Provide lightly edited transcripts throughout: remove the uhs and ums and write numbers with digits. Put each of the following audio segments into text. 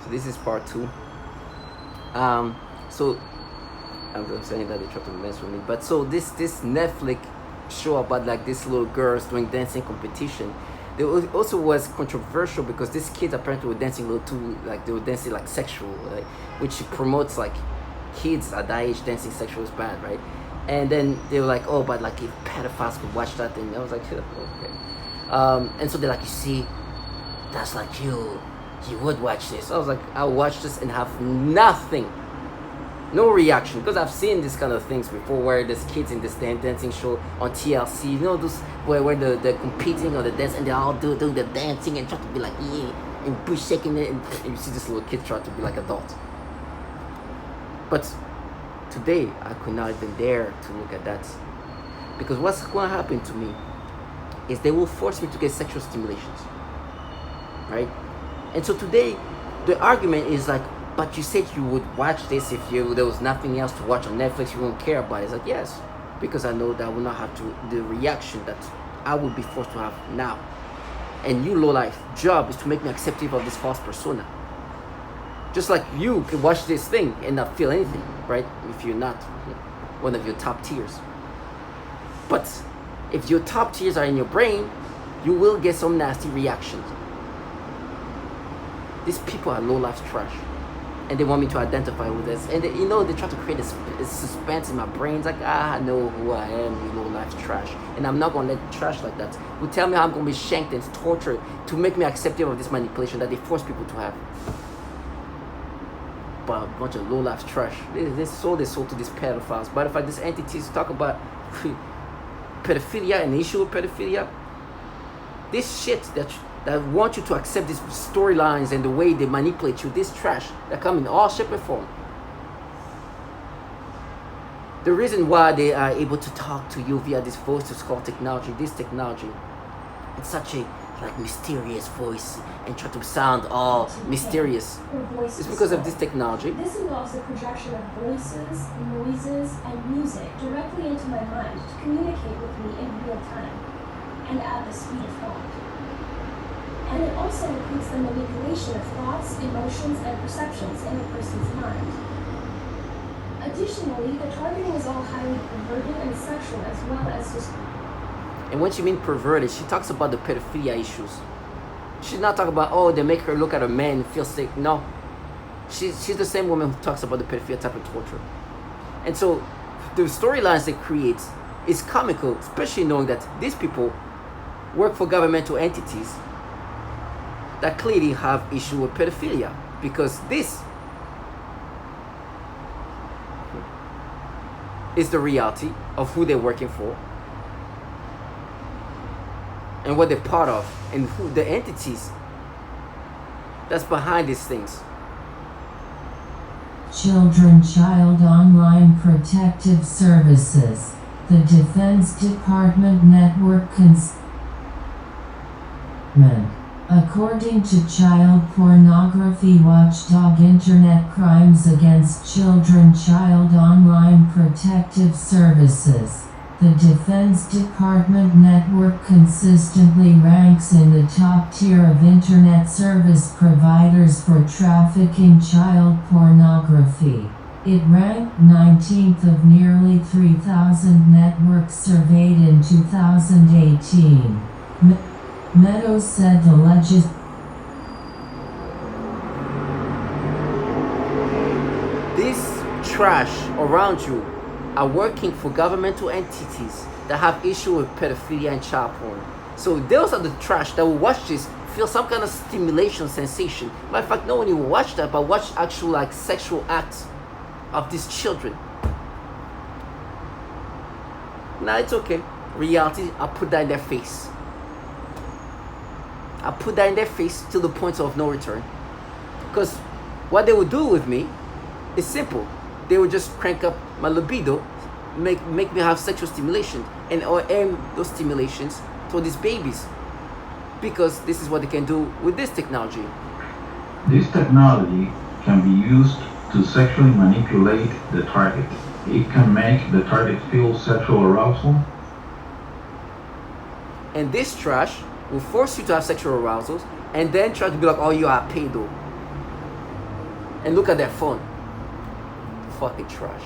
So this is part 2. So I'm just saying that they try to mess with me, but so this Netflix show about like these little girls doing dancing competition. It also was controversial because these kids apparently were dancing a little too, like they were dancing like sexual, like, which promotes like kids at that age dancing sexual is bad, right? And then they were like, oh, but like if pedophiles could watch that thing, I was like, okay. And so they're like, you see, that's like you would watch this. I was like, I'll watch this and have nothing, no reaction, because I've seen this kind of things before where there's kids in this dancing show on TLC, you know, those where they're competing on the dance and they all do the dancing and try to be like, yeah, and push shaking it, and you see this little kid try to be like adult. But today I could not even dare to look at that, because what's going to happen to me is they will force me to get sexual stimulations, right? And so today the argument is like, but you said you would watch this if there was nothing else to watch on Netflix, you won't care about it. It's like, yes, because I know that I will not have the reaction that I would be forced to have now. And you low life job is to make me acceptive of this false persona. Just like you can watch this thing and not feel anything, right? If you're not one of your top tiers. But if your top tiers are in your brain, you will get some nasty reactions. These people are low life trash, and they want me to identify with this. And they, they try to create a suspense in my brain. It's like, I know who I am, you low life trash, and I'm not gonna let trash like that will tell me how I'm gonna be shanked and tortured to make me accepting of this manipulation that they force people to have. But a bunch of low life trash. They sold to these pedophiles. But in fact, these entities talk about pedophilia and the issue of pedophilia. This shit that want you to accept these storylines and the way they manipulate you, this trash that come in all shape and form. The reason why they are able to talk to you via this voice is called technology. This technology, it's such a like mysterious voice and try to sound all mysterious. It's because of this technology. This involves the projection of voices, noises, and music directly into my mind to communicate with me in real time and at the speed of thought. And it also includes the manipulation of thoughts, emotions, and perceptions in a person's mind. Additionally, the targeting is all highly perverted and sexual, as well as just... And when she means perverted, she talks about the pedophilia issues. She's not talking about, oh, they make her look at a man and feel sick. No. She's the same woman who talks about the pedophilia type of torture. And so the storylines they create is comical, especially knowing that these people work for governmental entities that clearly have issue with pedophilia, because this is the reality of who they're working for and what they're part of and who the entities that's behind these things. Child Online Protective Services, the Defense Department Network According to child pornography watchdog Internet Crimes Against Children Child Online Protective Services, the Defense Department Network consistently ranks in the top tier of Internet service providers for trafficking child pornography. It ranked 19th of nearly 3,000 networks surveyed in 2018. Meadows said the This trash around you are working for governmental entities that have issue with pedophilia and child porn. So those are the trash that will watch this, feel some kind of stimulation sensation. Matter of fact, no one will watch that, but watch actual like sexual acts of these children. Now it's okay. Reality, I'll put that in their face. I'll put that in their face till the point of no return. Because what they would do with me is simple. They would just crank up my libido, make me have sexual stimulation, and or aim those stimulations to these babies. Because this is what they can do with this technology. This technology can be used to sexually manipulate the target. It can make the target feel sexual arousal. And this trash will force you to have sexual arousals and then try to be like, oh, you are pedo. and look at their phone. Fucking trash.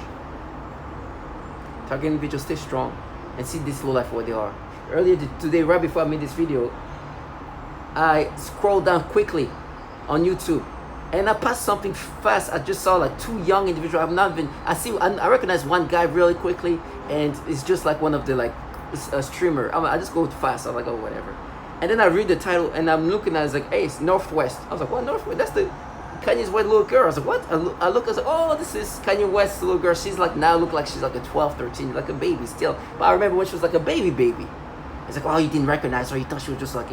Target individuals, stay strong and see this low life for what they are. Earlier today, right before I made this video, I scrolled down quickly on YouTube and I passed something fast. I just saw like two young individuals. I recognize one guy really quickly, and it's just like one of the like a streamer. I just go fast. I'm like, oh, whatever. And then I read the title and I'm looking at it, it's like, hey, it's Northwest. I was like, what, Northwest? That's the Kanye's white little girl. I was like, what? I look, I was like, oh, this is Kanye West's little girl. She's like, now look like she's like a 12, 13, like a baby still. But I remember when she was like a baby. It's like, oh, you didn't recognize her. You thought she was just like,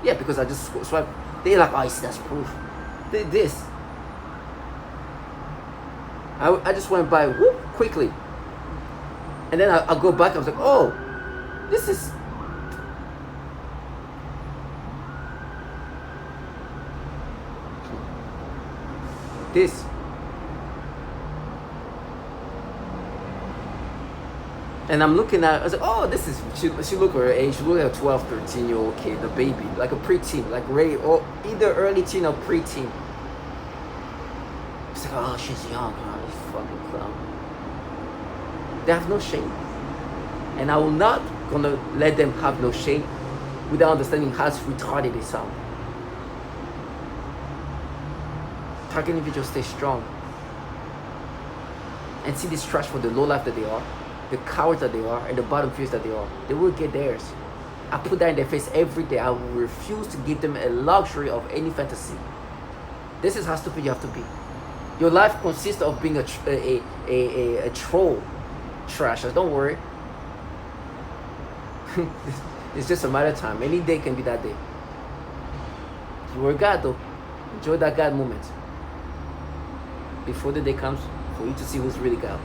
yeah, because I just swiped. They're like, oh, that's proof. This. I just went by whoop, quickly. And then I'll go back. I was like, oh, this is. This. And I'm looking at, I was like, oh, this is, she look her age, she look like a 12, 13-year-old kid, a baby, like a preteen, like or either early teen or preteen. It's like, oh, she's young, huh? This fucking clown. They have no shame. And I will not gonna let them have no shame without understanding how retarded they sound. Target individuals, stay strong. And see this trash for the low life that they are, the cowards that they are, and the bottom feeders that they are. They will get theirs. I put that in their face every day. I will refuse to give them a luxury of any fantasy. This is how stupid you have to be. Your life consists of being a troll trash. Don't worry. It's just a matter of time. Any day can be that day. You are God though. Enjoy that God moment before the day comes for you to see who's really God.